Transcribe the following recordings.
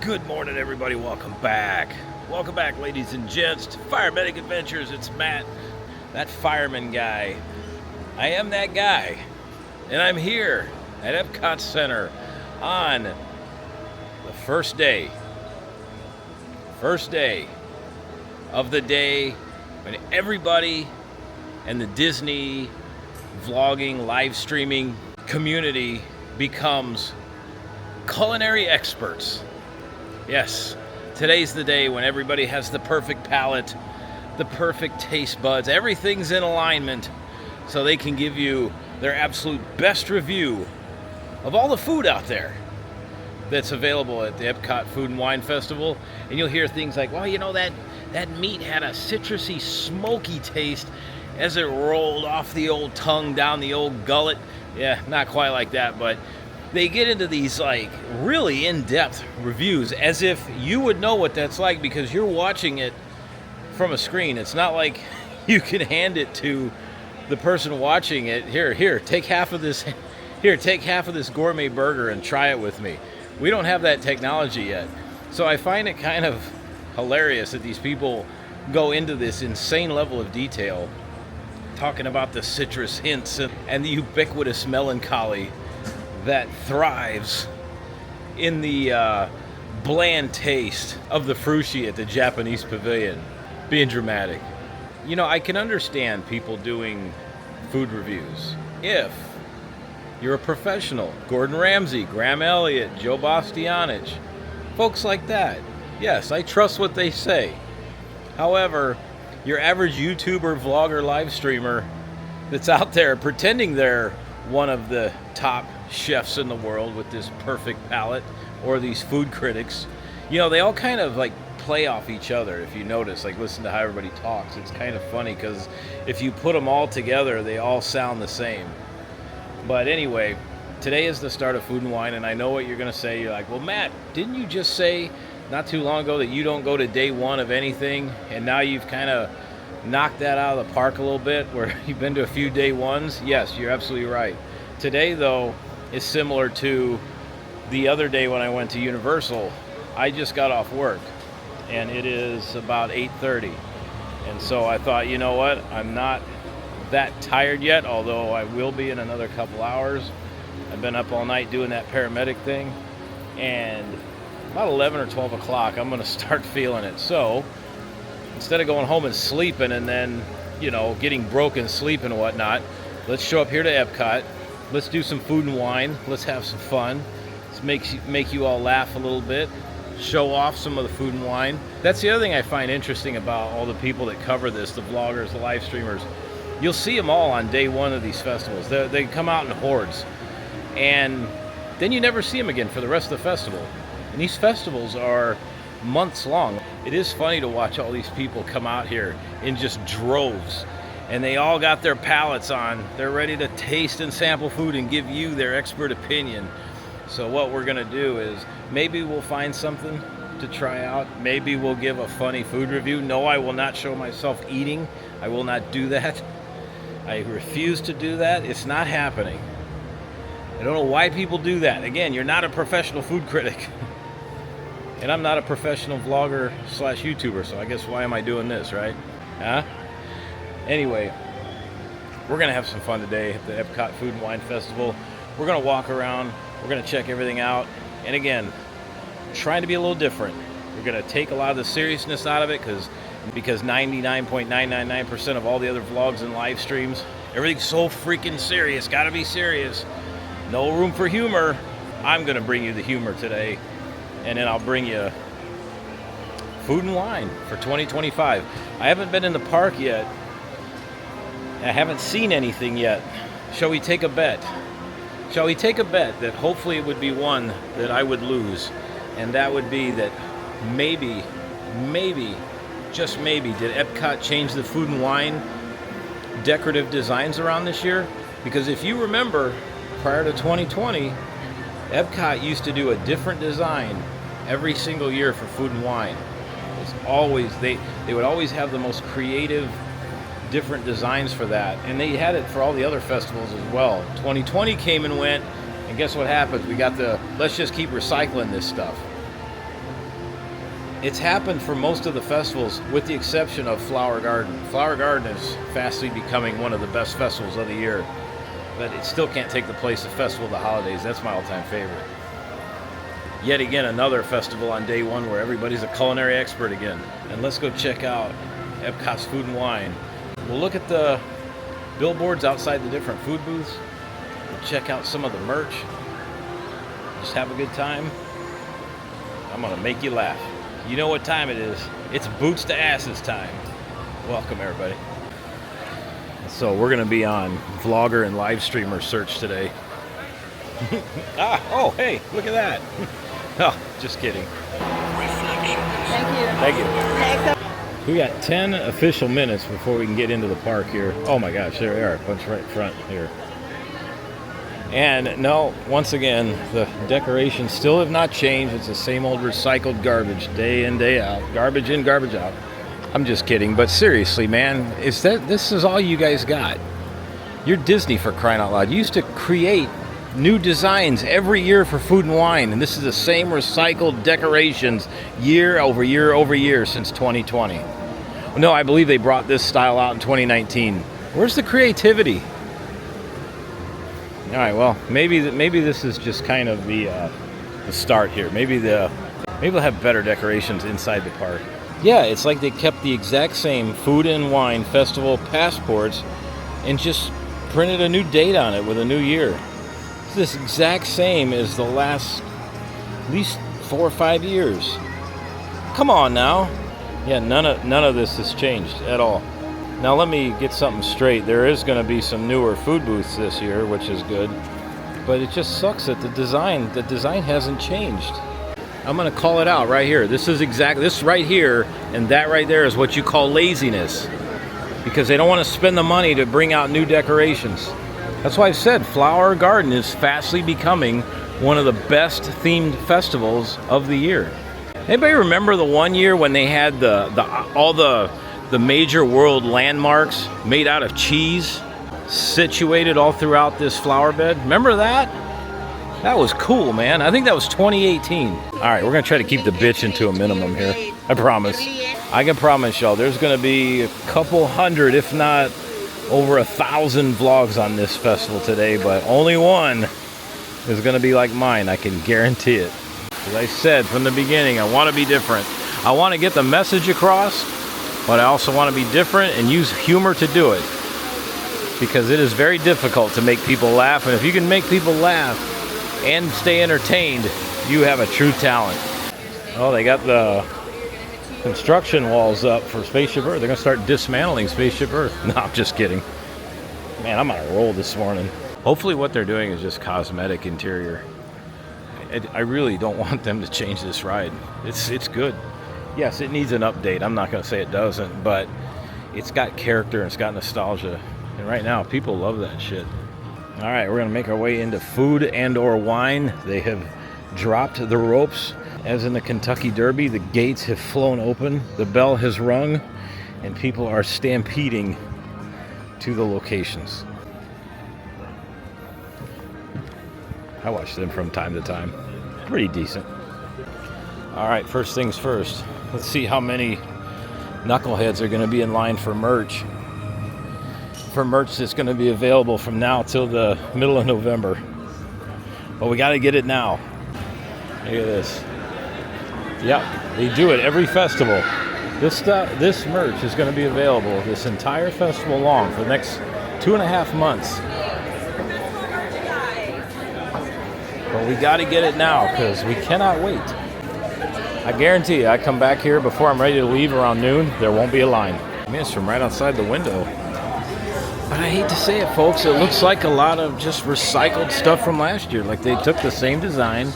Good morning, everybody. Welcome back. Welcome back, ladies and gents, to Fire Medic Adventures. It's Matt, that fireman guy. I am that guy, and I'm here at Epcot Center on the first day of the day when everybody and the Disney vlogging, live streaming community becomes culinary experts. Yes, today's the day when everybody has the perfect palate, the perfect taste buds. Everything's in alignment so they can give you their absolute best review of all the food out there that's available at the Epcot Food and Wine Festival. And you'll hear things like, well, you know, that meat had a citrusy, smoky taste as it rolled off the old tongue down the old gullet. Yeah, not quite like that, but they get into these like really in-depth reviews as if you would know what that's like because you're watching it from a screen. It's not like you can hand it to the person watching it. Here, take half of this. Here, take half of this gourmet burger and try it with me. We don't have that technology yet. So I find it kind of hilarious that these people go into this insane level of detail, talking about the citrus hints and the ubiquitous melancholy that thrives in the bland taste of the frushi at the Japanese pavilion, being dramatic. You know, I can understand people doing food reviews if you're a professional. Gordon Ramsay, Graham Elliott, Joe Bastianich, folks like that. Yes, I trust what they say. However, your average YouTuber, vlogger, live streamer that's out there pretending they're one of the top chefs in the world with this perfect palate, or these food critics, you know, they all kind of like play off each other. If you notice, like listen to how everybody talks, it's kind of funny because if you put them all together, they all sound the same. But anyway, today is the start of Food and Wine, and I know what you're gonna say. You're like, well, Matt, didn't you just say not too long ago that you don't go to day one of anything, and now you've kind of knocked that out of the park a little bit where you've been to a few day ones? Yes, you're absolutely right. Today, though, is similar to the other day when I went to Universal. I just got off work, and it is about 8:30. And so I thought, you know what? I'm not that tired yet, although I will be in another couple hours. I've been up all night doing that paramedic thing, and about 11 or 12 o'clock, I'm going to start feeling it. So instead of going home and sleeping and then, you know, getting broken sleep and whatnot, let's show up here to Epcot. Let's do some food and wine. Let's have some fun. Let's make you all laugh a little bit. Show off some of the food and wine. That's the other thing I find interesting about all the people that cover this, the vloggers, the live streamers. You'll see them all on day one of these festivals. They come out in hordes. And then you never see them again for the rest of the festival. And these festivals are months long. It is funny to watch all these people come out here in just droves. And they all got their palates on. They're ready to taste and sample food and give you their expert opinion. So what we're gonna do is maybe we'll find something to try out. Maybe we'll give a funny food review. No, I will not show myself eating. I will not do that. I refuse to do that. It's not happening. I don't know why people do that. Again, you're not a professional food critic. And I'm not a professional vlogger / YouTuber, so I guess why am I doing this, right? Huh? Anyway, we're going to have some fun today at the Epcot Food and Wine Festival. We're going to walk around. We're going to check everything out. And again, trying to be a little different. We're going to take a lot of the seriousness out of it because 99.999% of all the other vlogs and live streams, everything's so freaking serious. Got to be serious. No room for humor. I'm going to bring you the humor today. And then I'll bring you food and wine for 2025. I haven't been in the park yet. I haven't seen anything yet. Shall we take a bet? Shall we take a bet that hopefully it would be one that I would lose? And that would be that maybe, just maybe, did Epcot change the food and wine decorative designs around this year? Because if you remember, prior to 2020, Epcot used to do a different design every single year for food and wine. It's always, they would always have the most creative different designs for that, and they had it for all the other festivals as well. 2020 came and went, and guess what happens? We got the let's just keep recycling this stuff. It's happened for most of the festivals, with the exception of Flower Garden. Flower Garden is fastly becoming one of the best festivals of the year, but it still can't take the place of Festival of the Holidays. That's my all-time favorite. Yet again, another festival on day one where everybody's a culinary expert again. And let's go check out Epcot's Food and Wine. We'll look at the billboards outside the different food booths. We'll check out some of the merch. Just have a good time. I'm gonna make you laugh. You know what time it is. It's boots to asses time. Welcome, everybody. So we're gonna be on vlogger and live streamer search today. Oh, hey, look at that. Oh, just kidding. Thank you. We got 10 official minutes before we can get into the park here. Oh my gosh, there they are, a bunch right in front here. And no, once again, the decorations still have not changed. It's the same old recycled garbage, day in, day out. Garbage in, garbage out. I'm just kidding, but seriously, man, this is all you guys got. You're Disney, for crying out loud. You used to create new designs every year for Food and Wine, and this is the same recycled decorations year over year over year since 2020. No, I believe they brought this style out in 2019. Where's the creativity? All right, well, maybe this is just kind of the start here. Maybe they'll have better decorations inside the park. Yeah, it's like they kept the exact same Food and Wine Festival passports and just printed a new date on it with a new year. It's this exact same as the last at least 4 or 5 years. Come on now. Yeah, none of this has changed at all. Now let me get something straight. There is going to be some newer food booths this year, which is good. But it just sucks that the design hasn't changed. I'm going to call it out right here. This right here and that right there is what you call laziness. Because they don't want to spend the money to bring out new decorations. That's why I said Flower Garden is fastly becoming one of the best themed festivals of the year. Anybody remember the one year when they had all the major world landmarks made out of cheese situated all throughout this flower bed? Remember that? That was cool, man. I think that was 2018. All right, we're gonna try to keep the bitching to a minimum here. I promise. I can promise y'all there's gonna be a couple hundred, if not over 1,000 vlogs on this festival today, but only one is gonna be like mine. I can guarantee it. As I said from the beginning, I want to be different. I want to get the message across, but I also want to be different and use humor to do it. Because it is very difficult to make people laugh, and if you can make people laugh and stay entertained, you have a true talent. Oh, they got the construction walls up for Spaceship Earth. They're going to start dismantling Spaceship Earth. No, I'm just kidding. Man, I'm on a roll this morning. Hopefully what they're doing is just cosmetic interior. I really don't want them to change this ride. It's good. Yes, it needs an update. I'm not going to say it doesn't, but it's got character and it's got nostalgia. And right now, people love that shit. All right, we're going to make our way into Food and or Wine. They have dropped the ropes. As in the Kentucky Derby, the gates have flown open, the bell has rung, and people are stampeding to the locations. I watch them from time to time. Pretty decent. All right, first things first. Let's see how many knuckleheads are going to be in line for merch. For merch that's going to be available from now till the middle of November. But we got to get it now. Look at this. Yep, they do it every festival. This merch is going to be available this entire festival long for the next 2.5 months. But we got to get it now because we cannot wait. I guarantee you, I come back here before I'm ready to leave around noon, there won't be a line. I mean, it's from right outside the window. But I hate to say it, folks, it looks like a lot of just recycled stuff from last year. Like they took the same design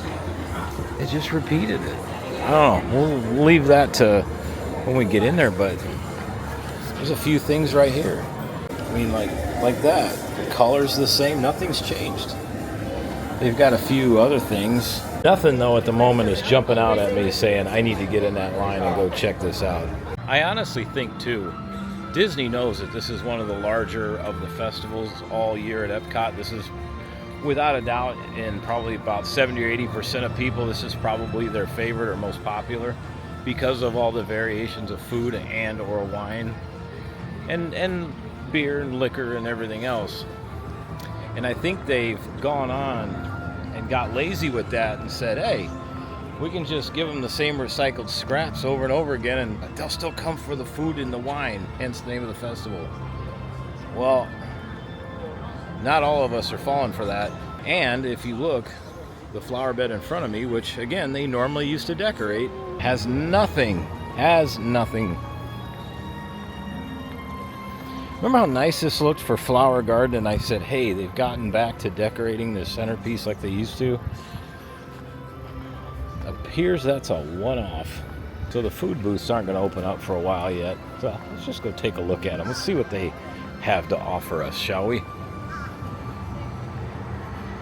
and just repeated it. I don't know, we'll leave that to when we get in there, but there's a few things right here. I mean, like that. The color's the same, nothing's changed. They've got a few other things. Nothing, though, at the moment is jumping out at me saying I need to get in that line and go check this out. I honestly think, too, Disney knows that this is one of the larger of the festivals all year at Epcot. This is, without a doubt, in probably about 70 or 80% of people, this is probably their favorite or most popular. because of all the variations of food and or wine and beer and liquor and everything else. And I think they've gone on and got lazy with that and said, hey, we can just give them the same recycled scraps over and over again, and they'll still come for the food and the wine, hence the name of the festival. Well, not all of us are falling for that. And if you look, the flower bed in front of me, which again they normally used to decorate, has nothing. Remember how nice this looked for Flower Garden? And I said, hey, they've gotten back to decorating the centerpiece like they used to. Appears that's a one-off. So the food booths aren't going to open up for a while yet. So let's just go take a look at them. Let's see what they have to offer us, shall we?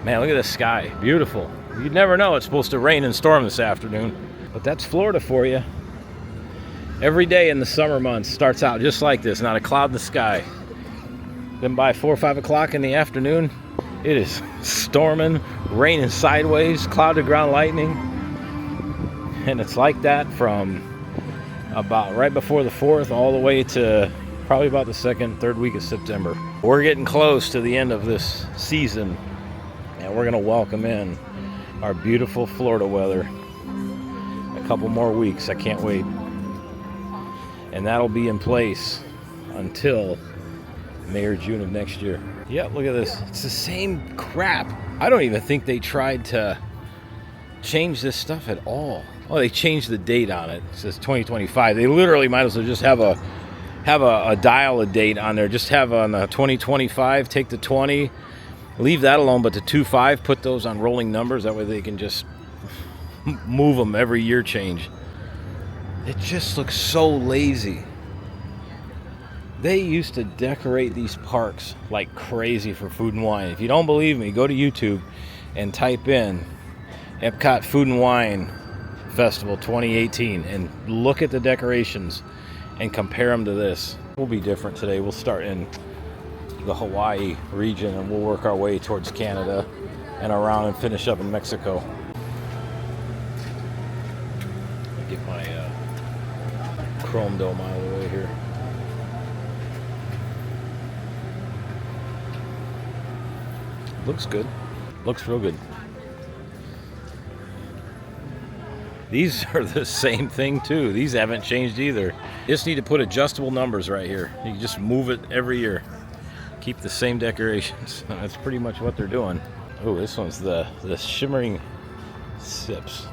Man, look at this sky. Beautiful. You'd never know it's supposed to rain and storm this afternoon. But that's Florida for you. Every day in the summer months starts out just like this, not a cloud in the sky. Then by 4 or 5 o'clock in the afternoon, it is storming, raining sideways, cloud to ground lightning. And it's like that from about right before the 4th all the way to probably about the 2nd, 3rd week of September. We're getting close to the end of this season, and we're going to welcome in our beautiful Florida weather. A couple more weeks, I can't wait. And that'll be in place until May or June of next year. Yeah, look at this. It's the same crap. I don't even think they tried to change this stuff at all. Oh, they changed the date on it. It says 2025. They literally might as well just have a dial a date on there. Just have on 2025, take the 20, leave that alone, but the 25, put those on rolling numbers. That way they can just move them every year change. It just looks so lazy. They used to decorate these parks like crazy for food and wine. If you don't believe me, go to YouTube and type in Epcot Food and Wine Festival 2018 and look at the decorations and compare them to this. We'll be different today. We'll start in the Hawaii region and we'll work our way towards Canada and around and finish up in Mexico. Get my chrome dome out of the way here. Looks good. Looks real good. These are the same thing too. These haven't changed either. You just need to put adjustable numbers right here. You can just move it every year. Keep the same decorations. That's pretty much what they're doing. Oh, this one's the shimmering sips.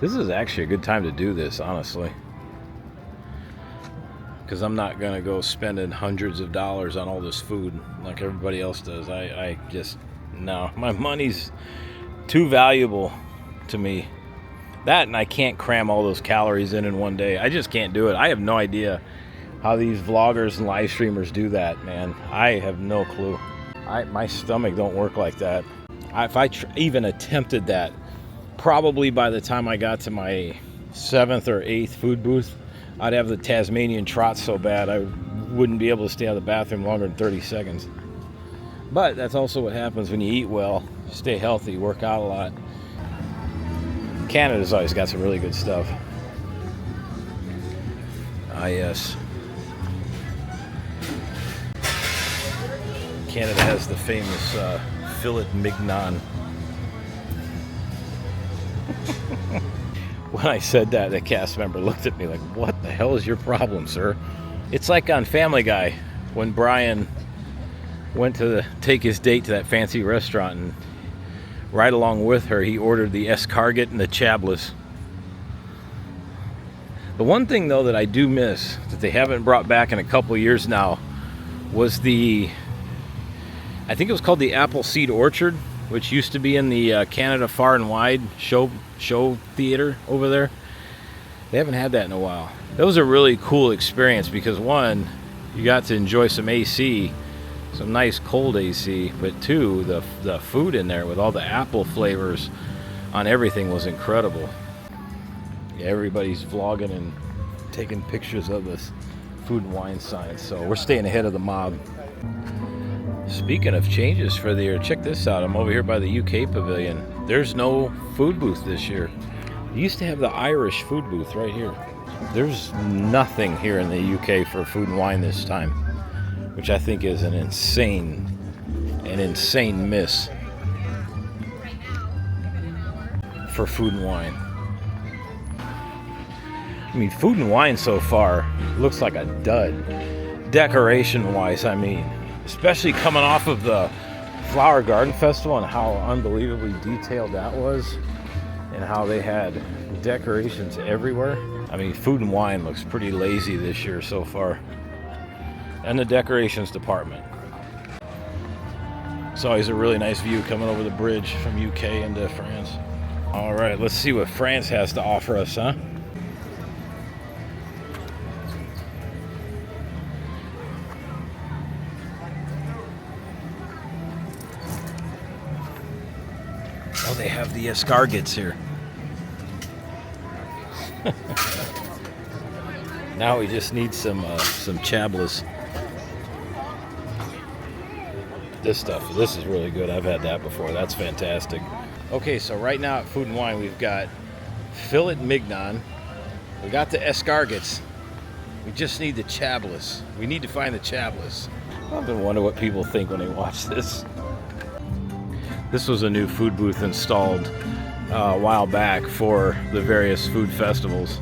This is actually a good time to do this, honestly. Because I'm not going to go spending hundreds of dollars on all this food like everybody else does. I just, no. My money's too valuable to me. That, and I can't cram all those calories in one day. I just can't do it. I have no idea how these vloggers and live streamers do that, man. I have no clue. My stomach don't work like that. If I even attempted that, probably by the time I got to my 7th or 8th food booth, I'd have the Tasmanian trot so bad I wouldn't be able to stay out of the bathroom longer than 30 seconds. But that's also what happens when you eat well, stay healthy, work out a lot. Canada's always got some really good stuff. Ah, yes. Canada has the famous filet mignon. When I said that, the cast member looked at me like, what the hell is your problem, sir? It's like on Family Guy when Brian went to take his date to that fancy restaurant, and right along with her, he ordered the escargot and the chablis. The one thing, though, that I do miss, that they haven't brought back in a couple years now, was I think it was called the Appleseed Orchard, which used to be in the Canada Far and Wide show theater over there. They haven't had that in a while. That was a really cool experience because, one, you got to enjoy some AC, some nice cold AC, but two, the food in there with all the apple flavors on everything was incredible. Yeah, everybody's vlogging and taking pictures of this food and wine sign, so we're staying ahead of the mob. Speaking of changes for the year, check this out. I'm over here by the UK Pavilion. There's no food booth this year. You used to have the Irish food booth right here. There's nothing here in the UK for food and wine this time, which I think is an insane miss for food and wine. I mean, food and wine so far looks like a dud. Decoration-wise, I mean, especially coming off of the Flower Garden Festival and how unbelievably detailed that was, and how they had decorations everywhere. I mean, food and wine looks pretty lazy this year so far. And the decorations department. It's always a really nice view coming over the bridge from UK into France. All right, let's see what France has to offer us, huh? Oh, they have the escargots here. Now we just need some chablis. This is really good. I've had that before. That's fantastic. Okay, so right now at Food and Wine, we've got fillet mignon. We got the escargots. We just need the chablis. We need to find the chablis. I often wonder what people think when they watch this. This was a new food booth installed a while back for the various food festivals.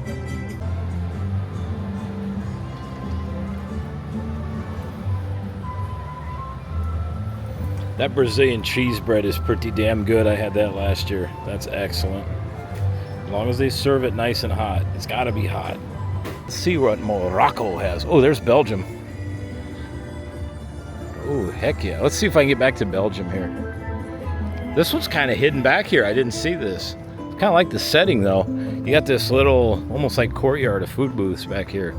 That Brazilian cheese bread is pretty damn good. I had that last year. That's excellent. As long as they serve it nice and hot. It's got to be hot. Let's see what Morocco has. Oh, there's Belgium. Oh, heck yeah. Let's see if I can get back to Belgium here. This one's kind of hidden back here. I didn't see this. Kind of like the setting, though. You got this little, almost like courtyard of food booths back here.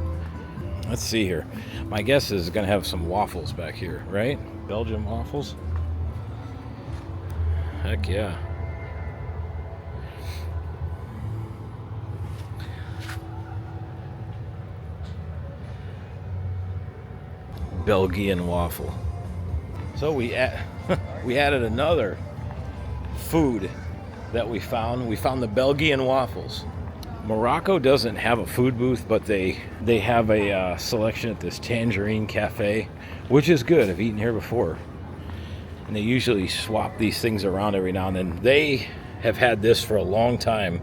Let's see here. My guess is going to have some waffles back here, right? Belgium waffles. Heck yeah. Belgian waffle. So we added another food that we found. We found the Belgian waffles. Morocco doesn't have a food booth, but they have a selection at this Tangerine Cafe, which is good. I've eaten here before. And they usually swap these things around every now and then. They have had this for a long time,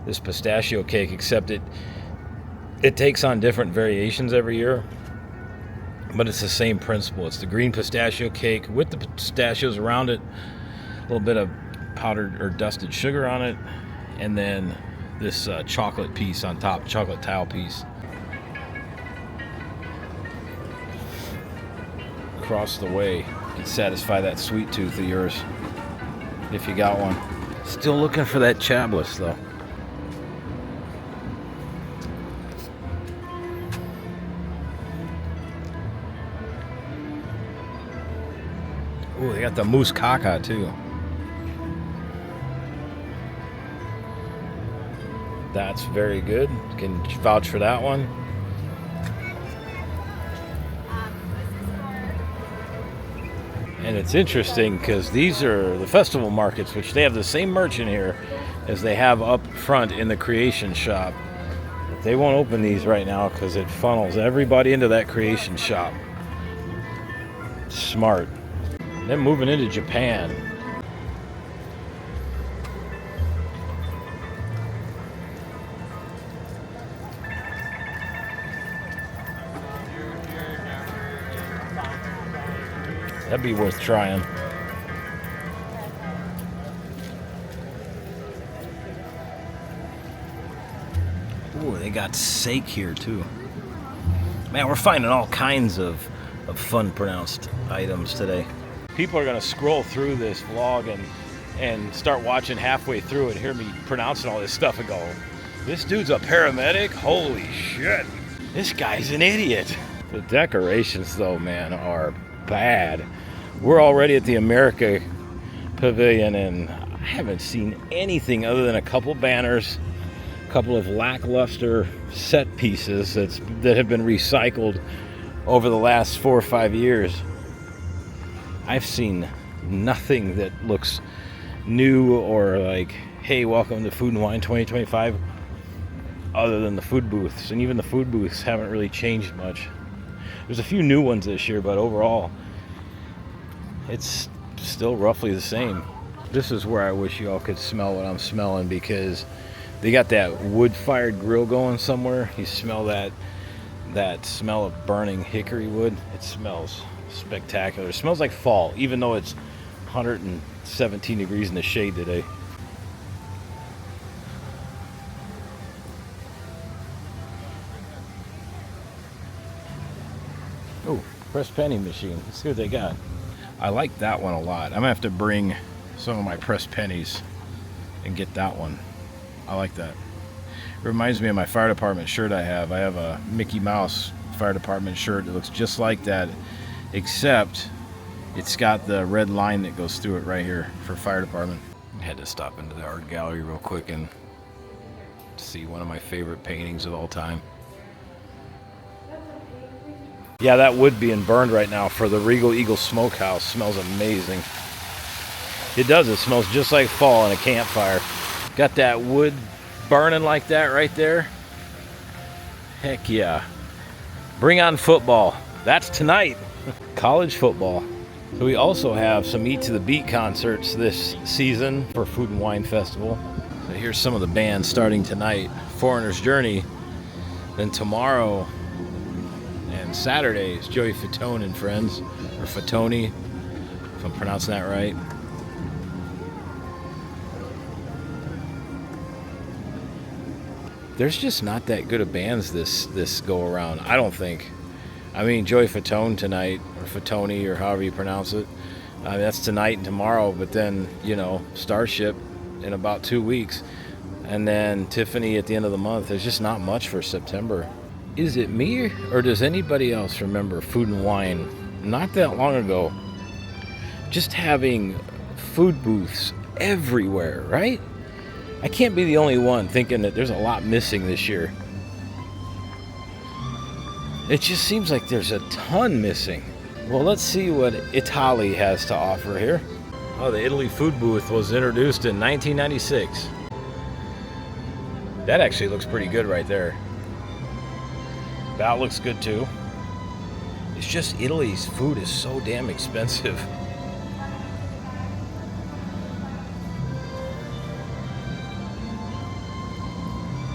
this pistachio cake, except it takes on different variations every year. But it's the same principle. It's the green pistachio cake with the pistachios around it, a little bit of powdered or dusted sugar on it, and then this chocolate piece on top, chocolate tile piece. Across the way, can satisfy that sweet tooth of yours, if you got one. Still looking for that chablis, though. Oh, they got the mousse caca, too. That's very good. Can vouch for that one. And it's interesting because these are the festival markets, which they have the same merchant here as they have up front in the creation shop. But they won't open these right now because it funnels everybody into that creation shop. Smart. And then moving into Japan. That'd be worth trying. Ooh, they got steak here too. Man, we're finding all kinds of fun pronounced items today. People are gonna scroll through this vlog and start watching halfway through and hear me pronouncing all this stuff and go, this dude's a paramedic? Holy shit. This guy's an idiot. The decorations though, man, are bad. We're already at the America Pavilion and I haven't seen anything other than a couple banners, a couple of lackluster set pieces that have been recycled over the last 4 or 5 years. I've seen nothing that looks new or like Hey, welcome to Food and Wine 2025. Other than the food booths, and even the food booths haven't really changed much. There's a few new ones this year, but overall, it's still roughly the same. This is where I wish you all could smell what I'm smelling, because they got that wood-fired grill going somewhere. You smell that smell of burning hickory wood. It smells spectacular. It smells like fall, even though it's 117 degrees in the shade today. Oh, press penny machine. Let's see what they got. I like that one a lot. I'm gonna have to bring some of my pressed pennies and get that one. I like that. It reminds me of my fire department shirt I have. I have a Mickey Mouse fire department shirt that looks just like that, except it's got the red line that goes through it right here for fire department. I had to stop into the art gallery real quick and see one of my favorite paintings of all time. Yeah, that wood being burned right now for the Regal Eagle Smokehouse smells amazing. It does. It smells just like fall in a campfire. Got that wood burning like that right there. Heck yeah. Bring on football. That's tonight. College football. So we also have some Eat to the Beat concerts this season for Food and Wine Festival. So here's some of the bands starting tonight. Foreigner's Journey. Then tomorrow and Saturday is Joey Fatone and Friends, or Fatone, if I'm pronouncing that right. There's just not that good of bands this go around, I don't think. I mean, Joey Fatone tonight, or Fatone, or however you pronounce it. That's tonight and tomorrow, but then, you know, Starship in about 2 weeks. And then Tiffany at the end of the month. There's just not much for September. Is it me, or does anybody else remember Food and Wine not that long ago just having food booths everywhere, right? I can't be the only one thinking that there's a lot missing this year. It just seems like there's a ton missing. Well, let's see what Italy has to offer here. Oh, the Italy food booth was introduced in 1996. That actually looks pretty good right there. That looks good too. It's just Italy's food is so damn expensive.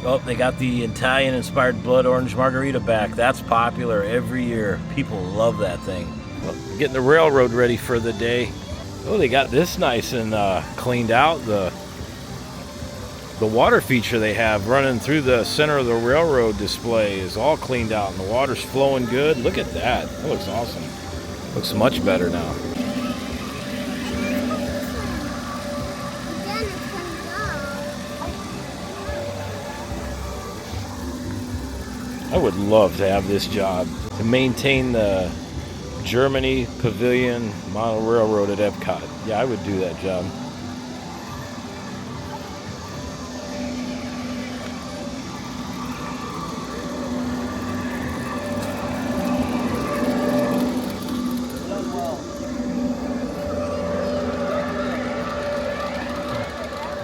Oh, they got the Italian-inspired blood orange margarita back. That's popular every year. People love that thing. Well, getting the railroad ready for the day. Oh, they got this nice and cleaned out. The water feature they have running through the center of the railroad display is all cleaned out, and the water's flowing good. Look at that. That looks awesome. Looks much better now. I would love to have this job, to maintain the Germany Pavilion Model Railroad at Epcot. Yeah, I would do that job.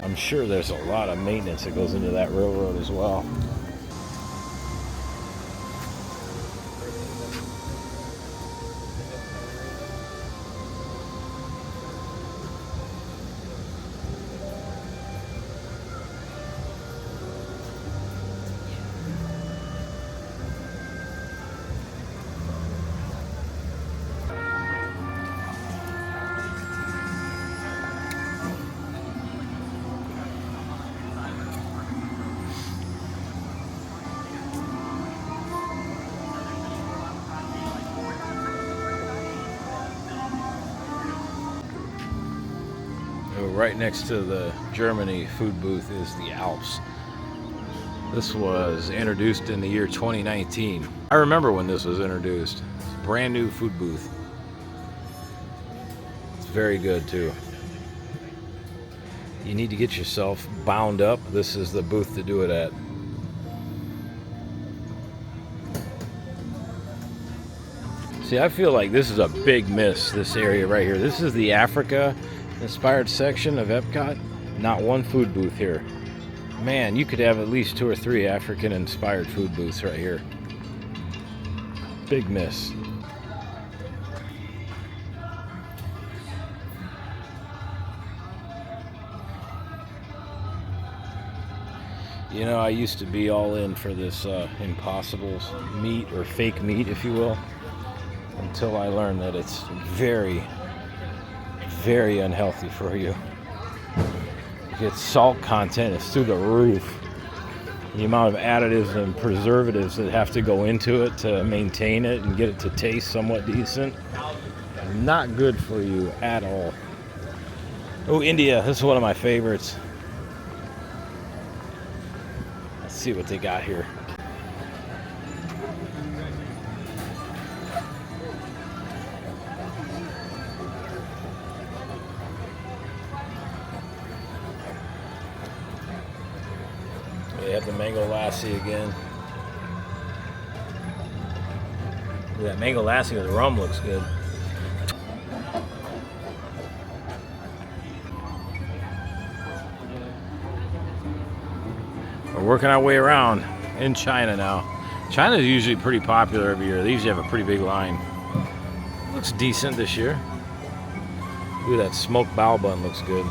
I'm sure there's a lot of maintenance that goes into that railroad as well. Right next to the Germany food booth is the Alps. This was introduced in the year 2019. I remember when this was introduced. Brand new food booth. It's very good too. You need to get yourself bound up. This is the booth to do it at. See, I feel like this is a big miss, this area right here. This is the Africa inspired section of Epcot. Not one food booth here. Man, you could have at least 2 or 3 African-inspired food booths right here. Big miss. You know, I used to be all in for this Impossible's meat, or fake meat, if you will, until I learned that it's very, very unhealthy for you. Its salt content is through the roof. The amount of additives and preservatives that have to go into it to maintain it and get it to taste somewhat decent, not good for you at all. Oh, India, this is one of my favorites. Let's see what they got here. They have the mango lassi again. That mango lassi with the rum looks good. We're working our way around in China now. China is usually pretty popular every year. They usually have a pretty big line. Looks decent this year. Ooh, that smoked bao bun looks good.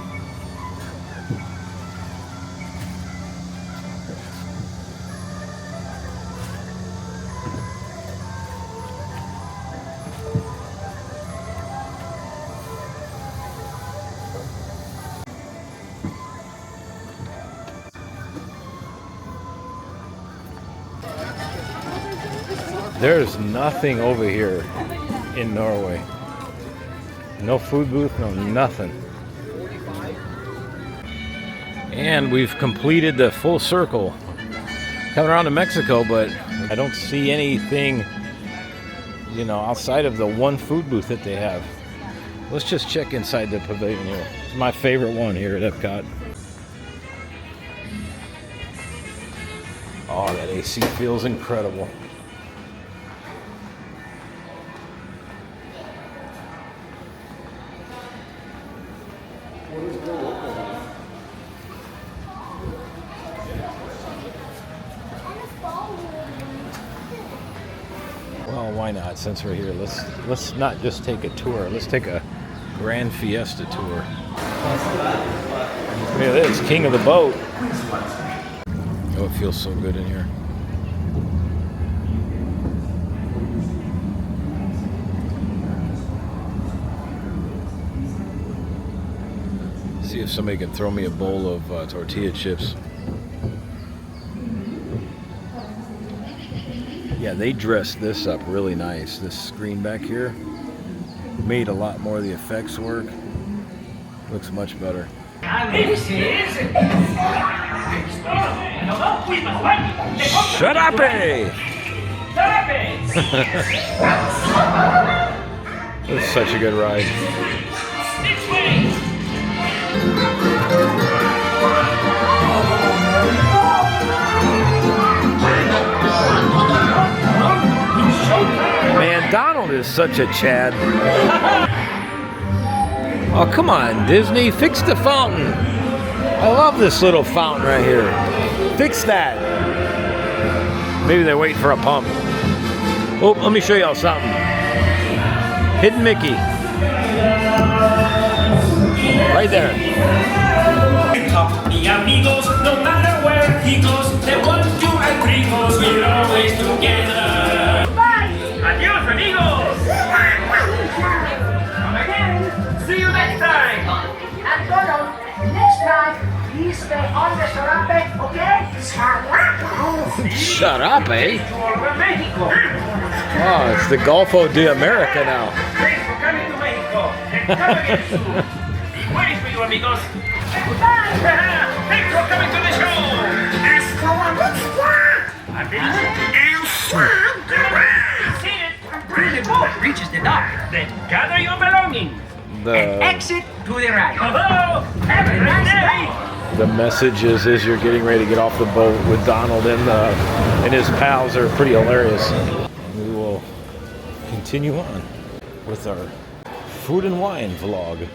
There's nothing over here in Norway. No food booth, no nothing. And we've completed the full circle. Coming around to Mexico, but I don't see anything, you know, outside of the one food booth that they have. Let's just check inside the pavilion here. It's my favorite one here at Epcot. Oh, that AC feels incredible. Well, why not? Since we're here, let's not just take a tour. Let's take a Grand Fiesta tour. Look at this, king of the boat. Oh, it feels so good in here. See if somebody can throw me a bowl of tortilla chips. Yeah, they dressed this up really nice. This screen back here made a lot more of the effects work. Looks much better. Shut up, eh? This is such a good ride. Man, Donald is such a Chad. Oh, come on, Disney, fix the fountain. I love this little fountain right here. Fix that. Maybe they're waiting for a pump. Oh, let me show y'all something. Hidden Mickey. Right there. No matter where he goes, the 1, 2, and 3 goes, we're always together. Bye! Adios, amigos! Come again! See you next time! And Donald, next time, please stay on the sarape, okay? Shut up, eh? For Mexico. Oh, it's the Golfo de America now. Thanks for coming to Mexico. And come again soon. Be waiting for you, amigos. Bye! Thanks for coming to the show! Hasta la vista! The boat reaches the dock. Then gather your belongings and exit to the right. Hello! Have a nice day! The message is as you're getting ready to get off the boat with Donald and his pals are pretty hilarious. We will continue on with our food and wine vlog.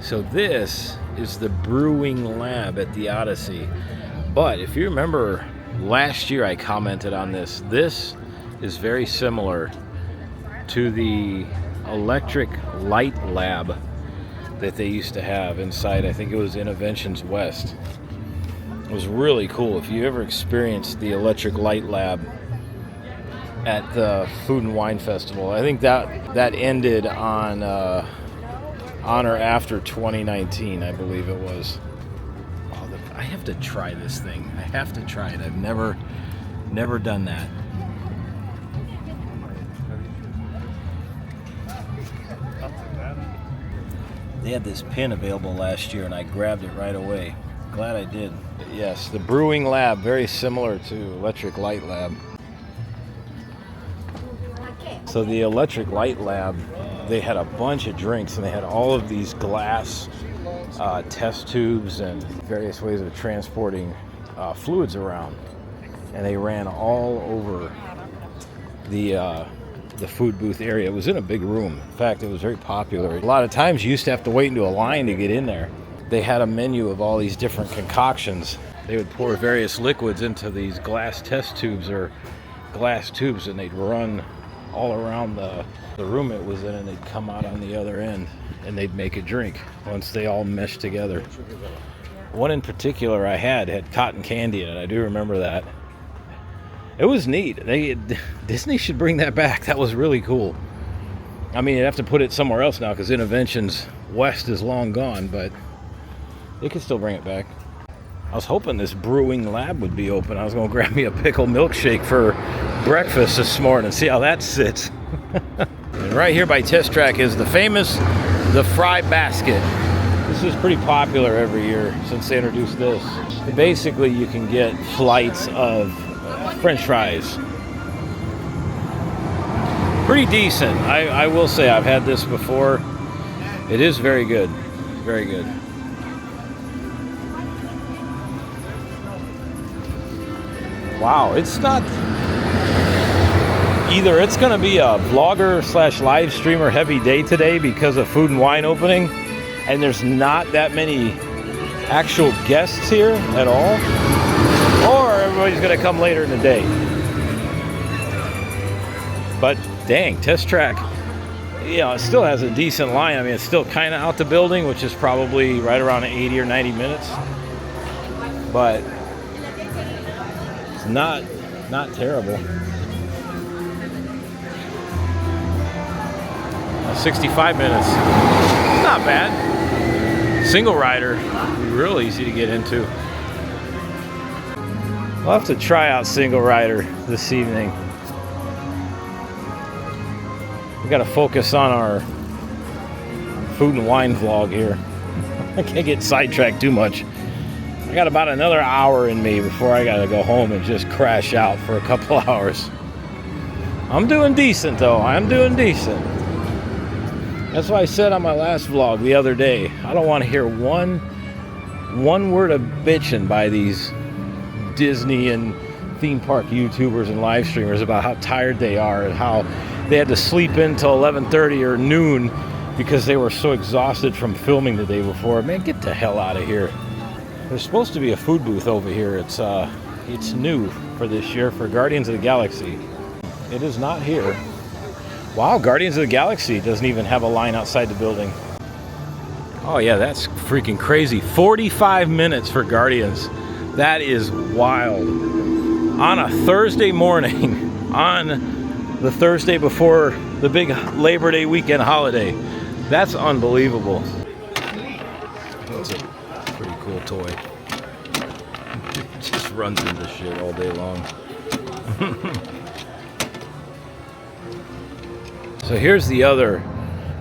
So this is the brewing lab at the Odyssey. But if you remember last year I commented on this. This is very similar to the electric light lab that they used to have inside, I think it was Innovations West. It was really cool. If you ever experienced the electric light lab at the Food and Wine Festival, I think that ended on or after 2019, I believe it was. Oh, I have to try this thing. I have to try it. I've never done that. They had this pin available last year and I grabbed it right away. Glad I did. But yes, the brewing lab, very similar to electric light lab. So the electric light lab, they had a bunch of drinks and they had all of these glass test tubes and various ways of transporting fluids around. And they ran all over the food booth area. It was in a big room. In fact, it was very popular. A lot of times you used to have to wait into a line to get in there. They had a menu of all these different concoctions. They would pour various liquids into these glass test tubes or glass tubes and they'd run all around the room it was in and they'd come out on the other end and they'd make a drink once they all meshed together. One in particular I had cotton candy in it. I do remember that. It was neat. Disney should bring that back. That was really cool. I mean, you'd have to put it somewhere else now because Innovations West is long gone, but they could still bring it back. I was hoping this brewing lab would be open. I was going to grab me a pickle milkshake for breakfast this morning and see how that sits. And right here by Test Track is the famous The Fry Basket. This is pretty popular every year since they introduced this. Basically, you can get flights of French fries. Pretty decent. I will say I've had this before. It is very good. Very good. Wow, it's not... Either it's going to be a vlogger / live streamer heavy day today because of Food and Wine opening, and there's not that many actual guests here at all, or everybody's going to come later in the day. But dang, Test Track, you know, it still has a decent line. I mean, it's still kind of out the building, which is probably right around 80 or 90 minutes. But it's not terrible. 65 minutes. Not bad. Single rider, real easy to get into. We'll have to try out single rider this evening. We got to focus on our food and wine vlog here. I can't get sidetracked too much. I got about another hour in me before I got to go home and just crash out for a couple hours. I'm doing decent though. I'm doing decent. That's why I said on my last vlog the other day, I don't want to hear one word of bitching by these Disney and theme park YouTubers and live streamers about how tired they are and how they had to sleep in till 11:30 or noon because they were so exhausted from filming the day before. Man, get the hell out of here. There's supposed to be a food booth over here. It's new for this year for Guardians of the Galaxy. It is not here. Wow, Guardians of the Galaxy doesn't even have a line outside the building. Oh yeah, that's freaking crazy. 45 minutes for Guardians. That is wild. On a Thursday morning, on the Thursday before the big Labor Day weekend holiday. That's unbelievable. That's a pretty cool toy. It just runs into shit all day long. So here's the other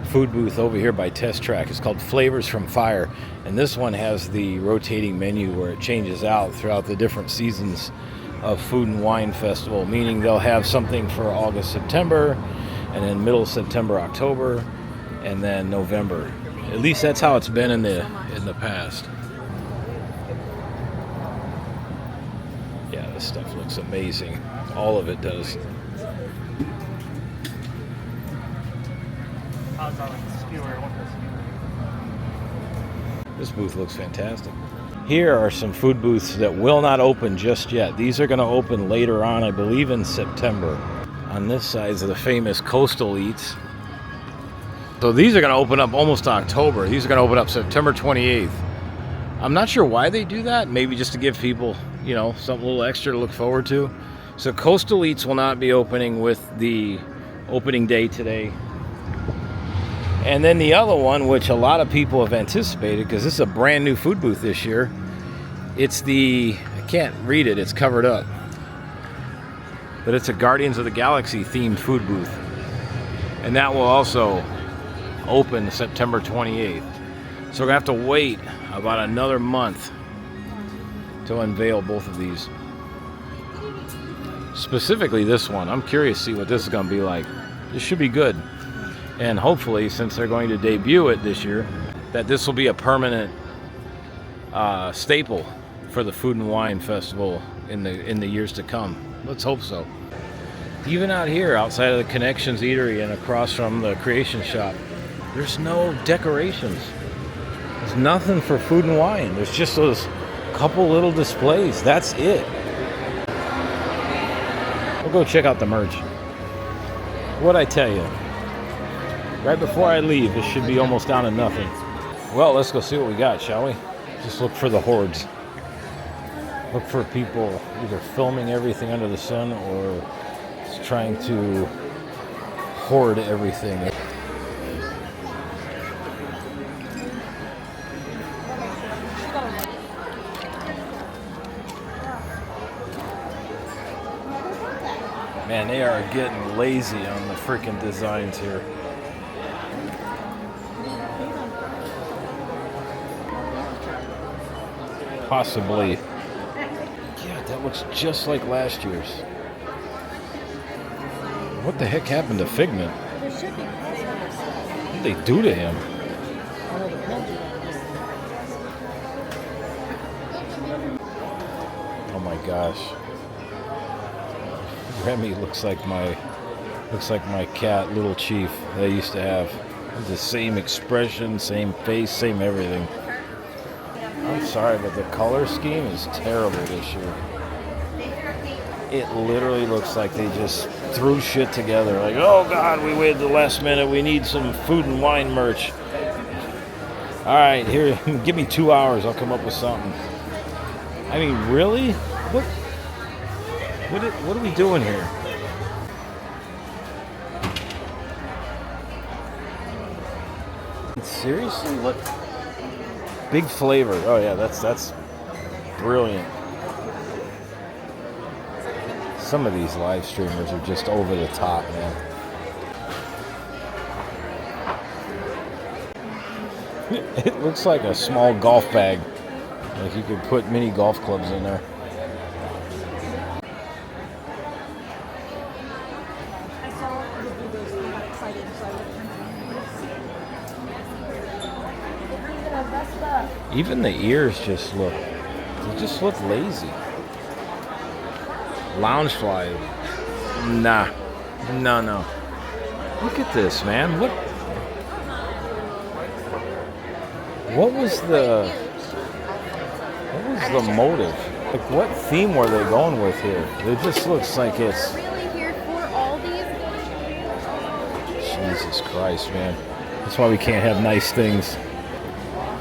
food booth over here by Test Track. It's called Flavors from Fire. And this one has the rotating menu where it changes out throughout the different seasons of Food and Wine Festival, meaning they'll have something for August, September, and then middle September, October, and then November. At least that's how it's been in in the past. Yeah, this stuff looks amazing. All of it does. This booth looks fantastic. Here are some food booths that will not open just yet. These are going to open later on, I believe in September. On this side is the famous Coastal Eats. So these are going to open up almost October. These are going to open up September 28th. I'm not sure why they do that. Maybe just to give people, you know, something a little extra to look forward to. So Coastal Eats will not be opening with the opening day today. And then the other one, which a lot of people have anticipated, because this is a brand new food booth this year. It's the, I can't read it, it's covered up. But it's a Guardians of the Galaxy themed food booth. And that will also open September 28th. So we're gonna have to wait about another month to unveil both of these. Specifically this one. I'm curious to see what this is gonna be like. This should be good. And hopefully, since they're going to debut it this year, that this will be a permanent staple for the Food and Wine Festival in the years to come. Let's hope so. Even out here, outside of the Connections Eatery and across from the Creation Shop, there's no decorations. There's nothing for food and wine. There's just those couple little displays. That's it. We'll go check out the merch. What'd I tell you? Right before I leave, this should be almost down to nothing. Well, let's go see what we got, shall we? Just look for the hordes. Look for people either filming everything under the sun or just trying to hoard everything. Man, they are getting lazy on the freaking designs here. Possibly. Yeah, that looks just like last year's. What the heck happened to Figment? What did they do to him? Oh my gosh. Remy looks like my cat, Little Chief, that I used to have. The same expression, same face, same everything. I'm sorry, but the color scheme is terrible this year. It literally looks like they just threw shit together. Like, oh God, we waited the last minute. We need some food and wine merch. All right, here, give me 2 hours. I'll come up with something. I mean, really? What are we doing here? Seriously, what? Big flavor. Oh yeah, that's brilliant. Some of these live streamers are just over the top, man. It looks like a small golf bag. Like you could put mini golf clubs in there. Even the ears just look lazy. Loungefly. Nah. No. Look at this, man. What was the motive? Like, what theme were they going with here? It just looks like it's... Really here for all these? Jesus Christ, man. That's why we can't have nice things.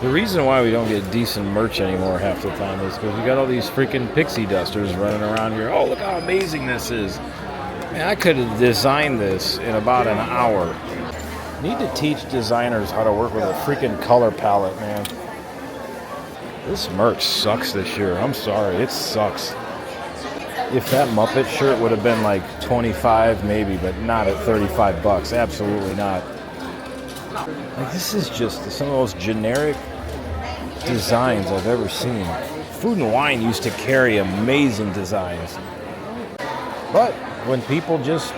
The reason why we don't get decent merch anymore half the time is because we got all these freaking pixie dusters running around here. Oh, look how amazing this is. Man, I could have designed this in about an hour. Need to teach designers how to work with a freaking color palette, man. This merch sucks this year. I'm sorry, it sucks. If that Muppet shirt would have been like 25 maybe, but not at 35 bucks. Absolutely not. Like, this is just some of the most generic designs I've ever seen. Food and Wine used to carry amazing designs. But when people just,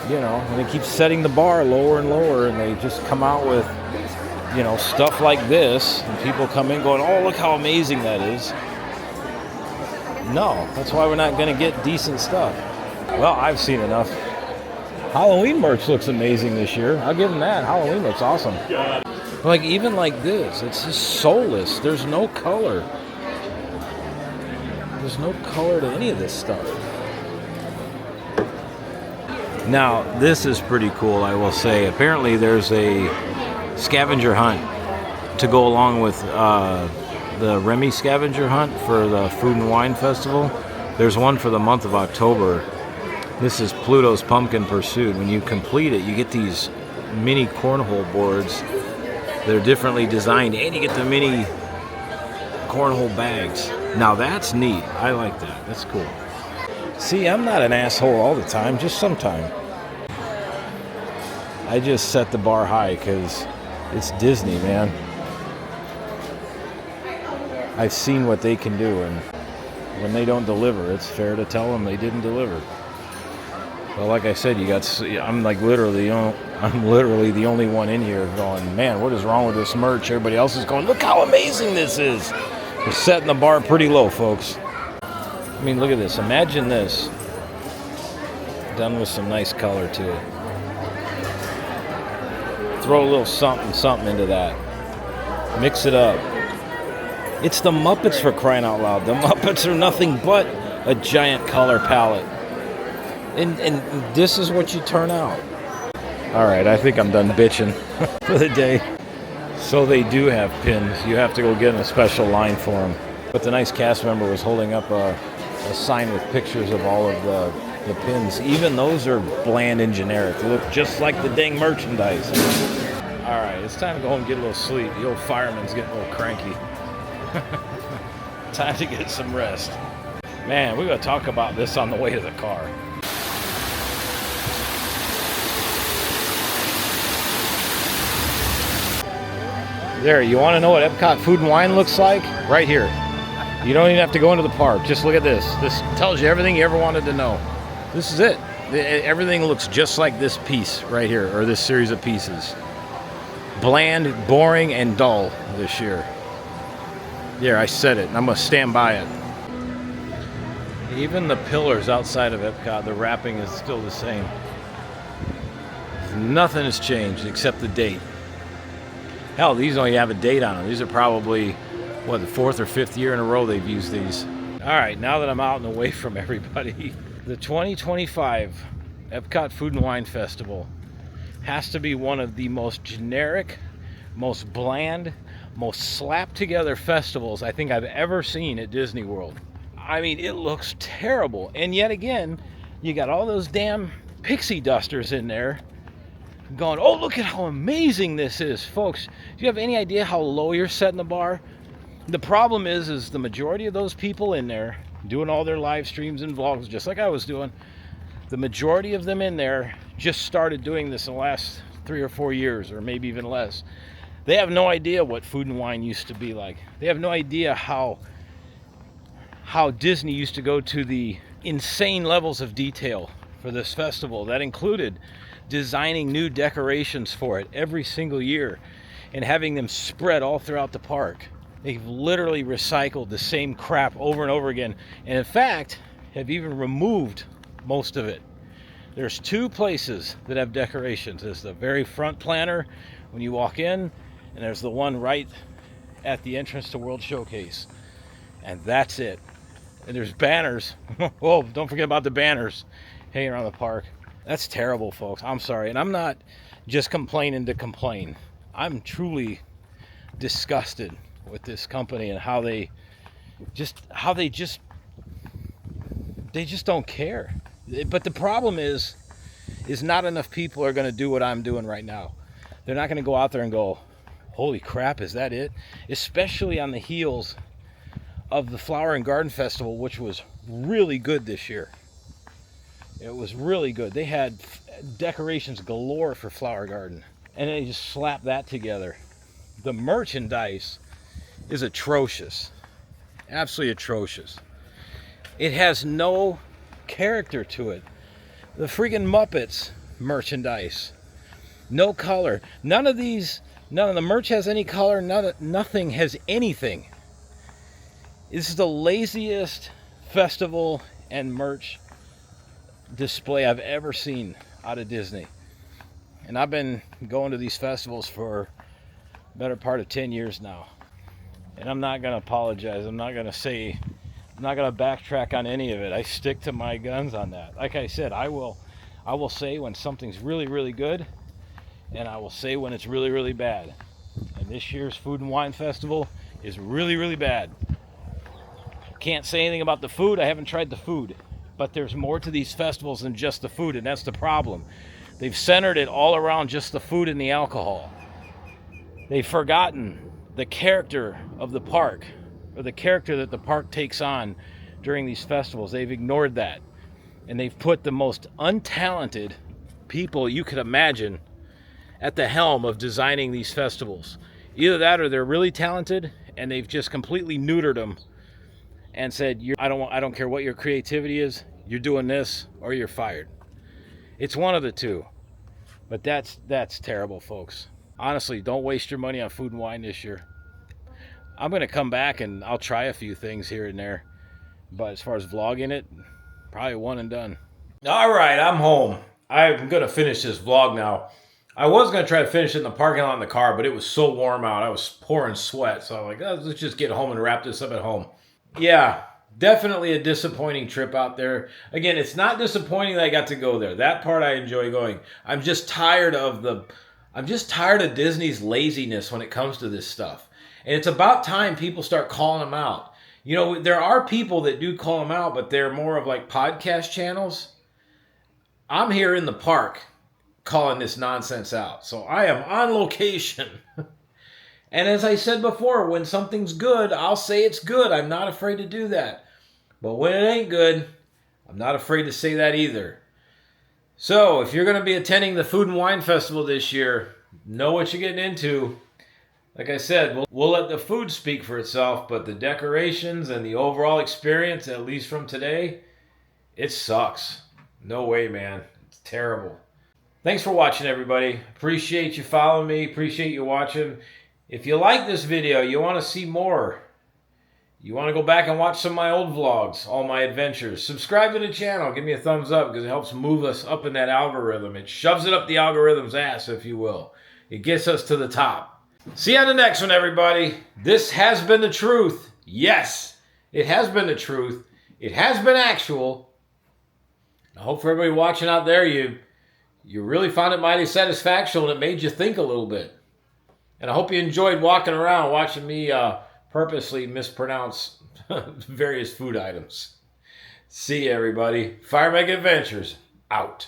when they keep setting the bar lower and lower and they just come out with you know, stuff like this, and people come in going, oh, look how amazing that is. No, that's why we're not going to get decent stuff. Well, I've seen enough. Halloween merch looks amazing this year. I'll give them that. Halloween looks awesome. Like, even like this, it's just soulless. There's no color. There's no color to any of this stuff. Now, this is pretty cool, I will say. Apparently, there's a scavenger hunt to go along with the Remy scavenger hunt for the Food and Wine Festival. There's one for the month of October. This is Pluto's Pumpkin Pursuit. When you complete it, you get these mini cornhole boards that are differently designed, and you get the mini cornhole bags. Now that's neat. I like that. That's cool. See, I'm not an asshole all the time, just sometime. I just set the bar high because it's Disney, man. I've seen what they can do, and when they don't deliver, it's fair to tell them they didn't deliver. Well, like I said, I'm literally the only one in here going, man, what is wrong with this merch? Everybody else is going, look how amazing this is. We're setting the bar pretty low, folks. I mean, look at this. Imagine this done with some nice color to it. Throw a little something into that. Mix it up. It's the Muppets, for crying out loud. The Muppets are nothing but a giant color palette. And this is what you turn out. All right, I think I'm done bitching for the day. So they do have pins. You have to go get in a special line for them. But the nice cast member was holding up a sign with pictures of all of the pins. Even those are bland and generic. They look just like the dang merchandise. All right, it's time to go home and get a little sleep. The old fireman's getting a little cranky. Time to get some rest. Man, we're going to talk about this on the way to the car. There, you want to know what Epcot Food and Wine looks like? Right here. You don't even have to go into the park. Just look at this. This tells you everything you ever wanted to know. This is it. Everything looks just like this piece right here, or this series of pieces. Bland, boring, and dull this year. There, I said it, and I'm going to stand by it. Even the pillars outside of Epcot, the wrapping is still the same. Nothing has changed except the date. Hell, these only have a date on them. These are probably, what, the 4th or 5th year in a row they've used these. All right, now that I'm out and away from everybody, the 2025 Epcot Food and Wine Festival has to be one of the most generic, most bland, most slapped together festivals I think I've ever seen at Disney World. I mean, it looks terrible. And yet again, you got all those damn pixie dusters in there going, oh, look at how amazing this is. Folks, do you have any idea how low you're setting the bar? The problem is the majority of those people in there doing all their live streams and vlogs, just like I was doing, the majority of them in there just started doing this in the last 3 or 4 years, or maybe even less. They have no idea what Food and Wine used to be like. They have no idea how Disney used to go to the insane levels of detail for this festival. That included designing new decorations for it every single year and having them spread all throughout the park. They've literally recycled the same crap over and over again, and in fact have even removed most of it. There's 2 places that have decorations. There's the very front planter when you walk in, and there's the one right at the entrance to World Showcase, and that's it. And there's banners. Oh, don't forget about the banners hanging around the park. That's terrible, folks. I'm sorry. And I'm not just complaining to complain. I'm truly disgusted with this company and how they just don't care. But the problem is not enough people are going to do what I'm doing right now. They're not going to go out there and go, holy crap, is that it? Especially on the heels of the Flower and Garden Festival, which was really good this year. It was really good. They had decorations galore for Flower Garden, and they just slapped that together. The merchandise is atrocious. Absolutely atrocious. It has no character to it. The freaking Muppets merchandise. No color. None of these None of the merch has any color. Nothing has anything. This is the laziest festival and merch display I've ever seen out of Disney. And I've been going to these festivals for the better part of 10 years now. And I'm not going to apologize. I'm not going to backtrack on any of it. I stick to my guns on that. Like I said, I will say when something's really, really good, and I will say when it's really, really bad. And this year's Food and Wine Festival is really, really bad. Can't say anything about the food. I haven't tried the food. But there's more to these festivals than just the food, and that's the problem. They've centered it all around just the food and the alcohol. They've forgotten the character of the park, or the character that the park takes on during these festivals. They've ignored that. And they've put the most untalented people you could imagine at the helm of designing these festivals. Either that or they're really talented and they've just completely neutered them and said, I don't care what your creativity is, you're doing this or you're fired. It's one of the two. But that's terrible, folks. Honestly, don't waste your money on food and wine this year. I'm going to come back and I'll try a few things here and there. But as far as vlogging it, probably one and done. All right, I'm home. I'm going to finish this vlog now. I was going to try to finish it in the parking lot in the car, but it was so warm out. I was pouring sweat. So I'm like, oh, let's just get home and wrap this up at home. Yeah, definitely a disappointing trip out there. Again, it's not disappointing that I got to go there. That part I enjoy going. I'm just tired of Disney's laziness when it comes to this stuff. And it's about time people start calling them out. You know, there are people that do call them out, but they're more of like podcast channels. I'm here in the park calling this nonsense out. So I am on location. And as I said before, when something's good, I'll say it's good. I'm not afraid to do that. But when it ain't good, I'm not afraid to say that either. So if you're going to be attending the Food and Wine Festival this year, know what you're getting into. Like I said, we'll let the food speak for itself, but the decorations and the overall experience, at least from today, it sucks. No way, man. It's terrible. Thanks for watching, everybody. Appreciate you following me. Appreciate you watching. If you like this video, you want to see more, you want to go back and watch some of my old vlogs, all my adventures, subscribe to the channel. Give me a thumbs up because it helps move us up in that algorithm. It shoves it up the algorithm's ass, if you will. It gets us to the top. See you on the next one, everybody. This has been the truth. Yes, it has been the truth. It has been actual. I hope for everybody watching out there, you really found it mighty satisfactional and it made you think a little bit. And I hope you enjoyed walking around watching me purposely mispronounce various food items. See you, everybody. Fire Mega Adventures, out.